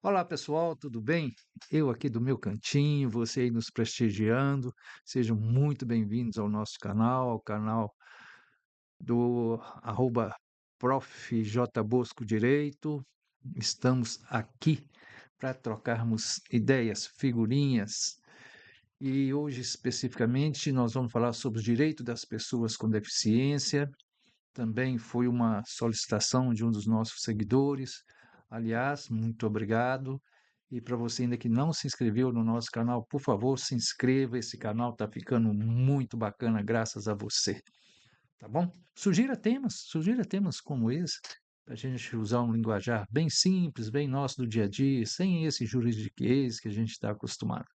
Olá pessoal, tudo bem? Eu aqui do meu cantinho, você aí nos prestigiando, sejam muito bem-vindos ao nosso canal, ao canal do arroba Prof. J. Bosco Direito. Estamos aqui para trocarmos ideias, figurinhas, e hoje especificamente nós vamos falar sobre o direito das pessoas com deficiência. Também foi uma solicitação de um dos nossos seguidores. Aliás, muito obrigado. E para você ainda que não se inscreveu no nosso canal, por favor, se inscreva. Esse canal está ficando muito bacana graças a você, tá bom? Sugira temas como esse, para a gente usar um linguajar bem simples, bem nosso do dia a dia, sem esse juridiquês que a gente está acostumado,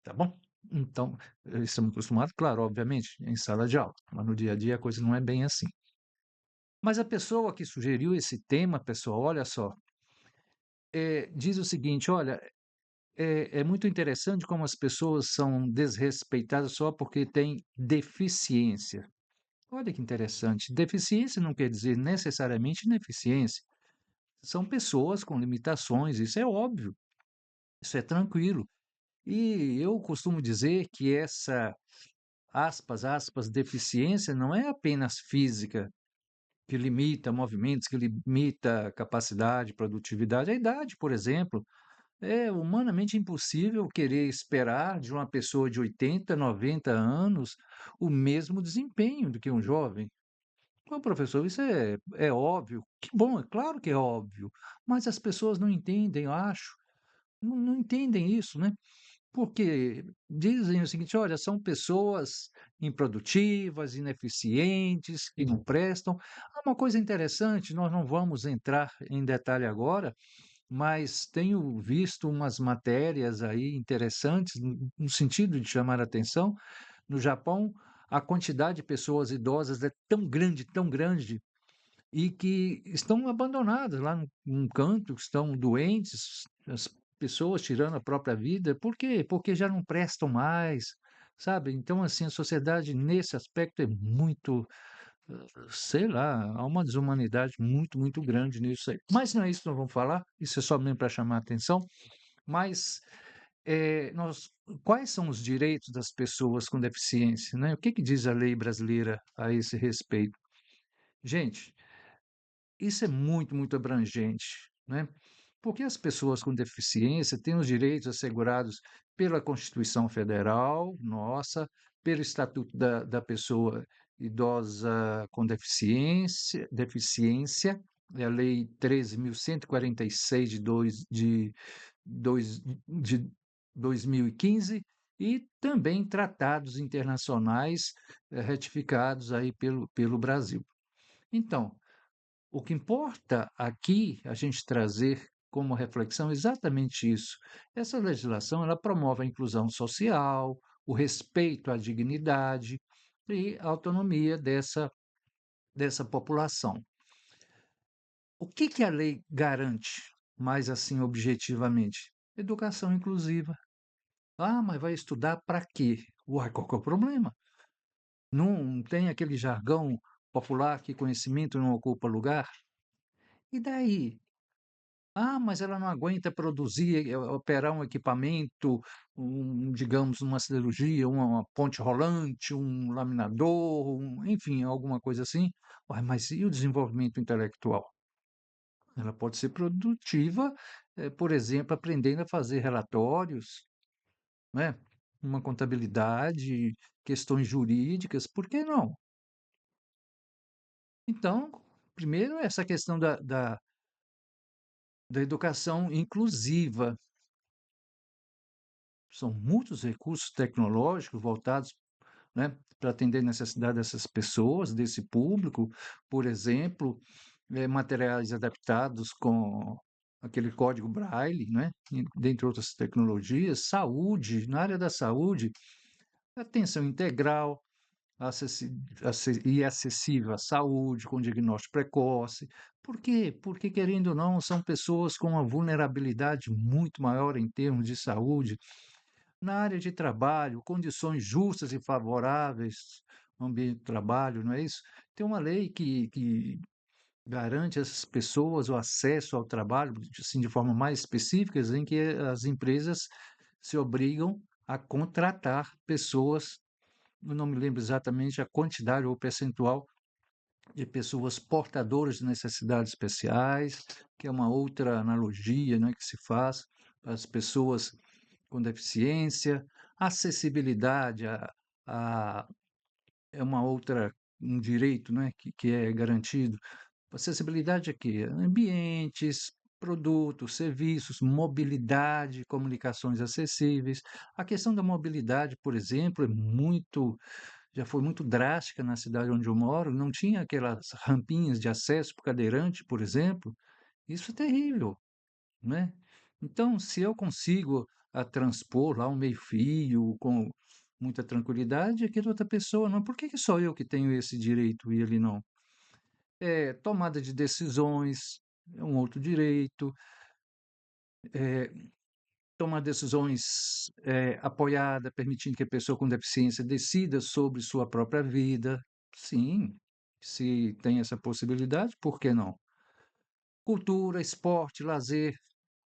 tá bom? Então, estamos acostumados, claro, obviamente, em sala de aula, mas no dia a dia a coisa não é bem assim. Mas a pessoa que sugeriu esse tema, pessoal, olha só, diz o seguinte: olha, é muito interessante como as pessoas são desrespeitadas só porque têm deficiência. Olha que interessante. Deficiência não quer dizer necessariamente ineficiência. São pessoas com limitações, isso é óbvio, isso é tranquilo. E eu costumo dizer que essa, aspas, deficiência não é apenas física, que limita movimentos, que limita capacidade, produtividade. A idade, por exemplo, é humanamente impossível querer esperar de uma pessoa de 80, 90 anos o mesmo desempenho do que um jovem. Ô, professor, isso é óbvio. Que bom, é claro que é óbvio, mas as pessoas não entendem, eu acho, não entendem isso, né? Porque dizem o seguinte: olha, são pessoas improdutivas, ineficientes, que não prestam. Há uma coisa interessante, nós não vamos entrar em detalhe agora, mas tenho visto umas matérias aí interessantes, no sentido de chamar a atenção. No Japão, a quantidade de pessoas idosas é tão grande, e que estão abandonadas lá num canto, que estão doentes, as pessoas tirando a própria vida. Por quê? Porque já não prestam mais, sabe? Então, assim, a sociedade nesse aspecto é muito, sei lá, há uma desumanidade muito grande nisso aí. Mas não é isso que nós vamos falar, isso é só mesmo para chamar a atenção. Mas nós, quais são os direitos das pessoas com deficiência, né? O que que diz a lei brasileira a esse respeito? Gente, isso é muito abrangente, né? Porque as pessoas com deficiência têm os direitos assegurados pela Constituição Federal, nossa, pelo Estatuto da Pessoa Idosa com Deficiência, é a Lei 13.146 dois, de 2015, e também tratados internacionais retificados aí pelo Brasil. Então, o que importa aqui a gente trazer como reflexão é exatamente isso. Essa legislação ela promove a inclusão social, o respeito à dignidade e a autonomia dessa população. O que que a lei garante, mais assim objetivamente? Educação inclusiva. Ah, mas vai estudar para quê? Uai, qual que é o problema? Não tem aquele jargão popular que conhecimento não ocupa lugar? E daí? Ah, mas ela não aguenta produzir, operar um equipamento, digamos, uma siderurgia, uma ponte rolante, um laminador, enfim, alguma coisa assim. Uai, mas e o desenvolvimento intelectual? Ela pode ser produtiva, por exemplo, aprendendo a fazer relatórios, né? Uma contabilidade, questões jurídicas, por que não? Então, primeiro, essa questão da educação inclusiva. São muitos recursos tecnológicos voltados, né, para atender a necessidade dessas pessoas, desse público. Por exemplo, materiais adaptados com aquele código Braille, né, dentre outras tecnologias. Saúde, na área da saúde, atenção integral, e acessível à saúde, com diagnóstico precoce. Por quê? Porque, querendo ou não, são pessoas com uma vulnerabilidade muito maior em termos de saúde. Na área de trabalho, condições justas e favoráveis no ambiente de trabalho, não é isso? Tem uma lei que garante a essas pessoas o acesso ao trabalho, assim, de forma mais específica, em que as empresas se obrigam a contratar pessoas, eu não me lembro exatamente a quantidade ou o percentual de pessoas portadoras de necessidades especiais, que é uma outra analogia, né, que se faz para as pessoas com deficiência, acessibilidade a é uma outra um direito, né, que é garantido. Acessibilidade aqui, ambientes, produtos, serviços, mobilidade, comunicações acessíveis. A questão da mobilidade, por exemplo, já foi muito drástica na cidade onde eu moro, não tinha aquelas rampinhas de acesso para o cadeirante, por exemplo. Isso é terrível, né? Então, se eu consigo transpor lá um meio-fio com muita tranquilidade, aquela outra pessoa não. Por que que só eu que tenho esse direito e ele não? Tomada de decisões é um outro direito, eh, tomar decisões, apoiada, permitindo que a pessoa com deficiência decida sobre sua própria vida. Sim, se tem essa possibilidade, por que não? Cultura, esporte, lazer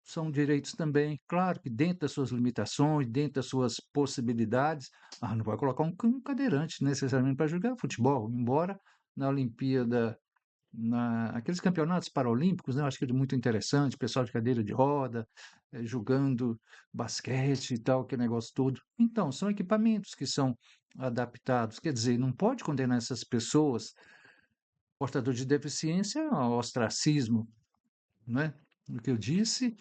são direitos também, claro que dentro das suas limitações, dentro das suas possibilidades. Não vai colocar um cadeirante necessariamente para jogar futebol, embora na Olimpíada aqueles campeonatos paralímpicos, né, eu acho que é muito interessante, pessoal de cadeira de roda, jogando basquete e tal, aquele negócio todo. Então, são equipamentos que são adaptados. Quer dizer, não pode condenar essas pessoas, portadores de deficiência, ao ostracismo, né? O que eu disse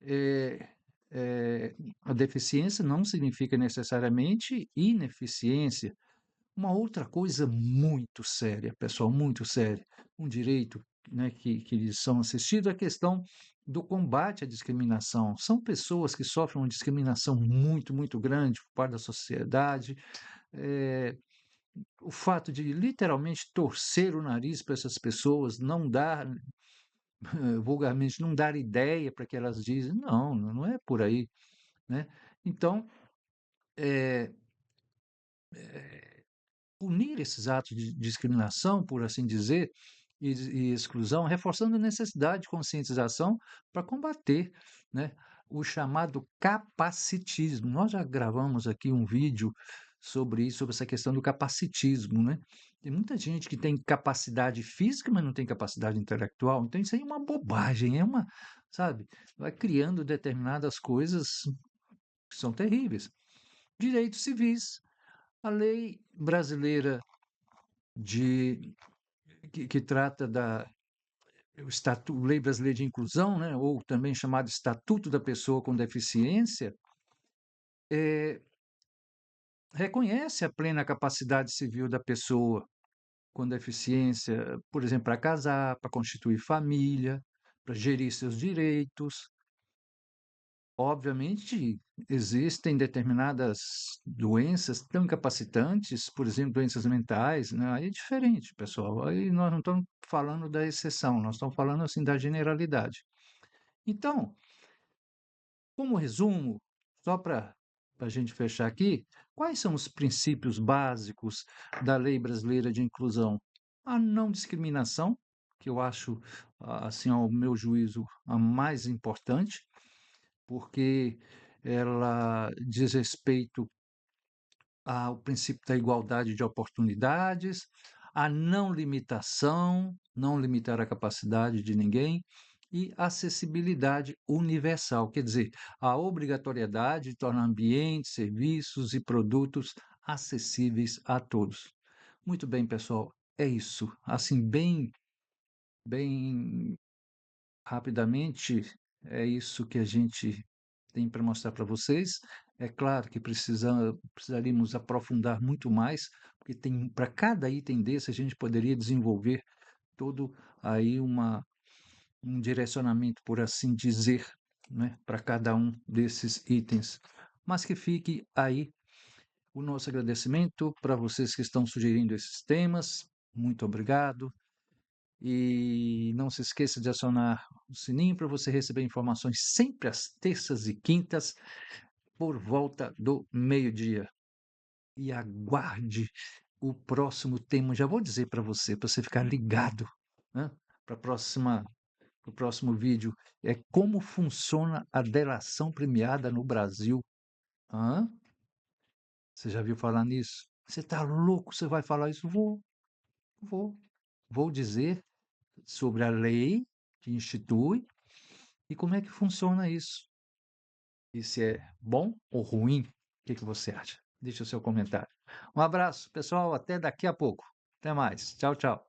é, a deficiência não significa necessariamente ineficiência. Uma outra coisa muito séria, pessoal, muito séria, um direito, né, que eles são assistidos, é a questão do combate à discriminação. São pessoas que sofrem uma discriminação muito, muito grande por parte da sociedade. eh, o fato de literalmente torcer o nariz para essas pessoas, não dar, vulgarmente, não dar ideia para que elas dizem, não, não é por aí, né? Então, eh, punir esses atos de discriminação, por assim dizer, e exclusão, reforçando a necessidade de conscientização para combater, né, o chamado capacitismo. Nós já gravamos aqui um vídeo sobre isso, sobre essa questão do capacitismo, né? Tem muita gente que tem capacidade física, mas não tem capacidade intelectual. Então isso aí é uma bobagem, sabe, vai criando determinadas coisas que são terríveis. Direitos civis. A lei brasileira de que trata da Lei Brasileira de Inclusão, né, ou também chamado Estatuto da Pessoa com Deficiência, eh, reconhece a plena capacidade civil da pessoa com deficiência, por exemplo, para casar, para constituir família, para gerir seus direitos. Obviamente, existem determinadas doenças tão incapacitantes, por exemplo, doenças mentais, né? Aí é diferente, pessoal. Aí nós não estamos falando da exceção, nós estamos falando assim da generalidade. Então, como resumo, só para a gente fechar aqui, quais são os princípios básicos da Lei Brasileira de Inclusão? A não discriminação, que eu acho, assim, ao meu juízo, a mais importante, porque ela diz respeito ao princípio da igualdade de oportunidades, a não limitação, não limitar a capacidade de ninguém, e acessibilidade universal, quer dizer, a obrigatoriedade de tornar ambientes, serviços e produtos acessíveis a todos. Muito bem, pessoal, é isso. Assim, bem rapidamente, é isso que a gente tem para mostrar para vocês. É claro que precisaríamos aprofundar muito mais, porque tem para cada item desse a gente poderia desenvolver todo aí um direcionamento, por assim dizer, né, para cada um desses itens. Mas que fique aí o nosso agradecimento para vocês que estão sugerindo esses temas. Muito obrigado. E não se esqueça de acionar o sininho para você receber informações sempre às terças e quintas, por volta do meio-dia. E aguarde o próximo tema. Já vou dizer para você ficar ligado, né? para o próximo vídeo, é como funciona a delação premiada no Brasil. Hã? Você já viu falar nisso? Você está louco? Você vai falar isso? Vou. Vou dizer sobre a lei que institui e como é que funciona isso. E se é bom ou ruim, o que que você acha? Deixe o seu comentário. Um abraço, pessoal. Até daqui a pouco. Até mais. Tchau, tchau.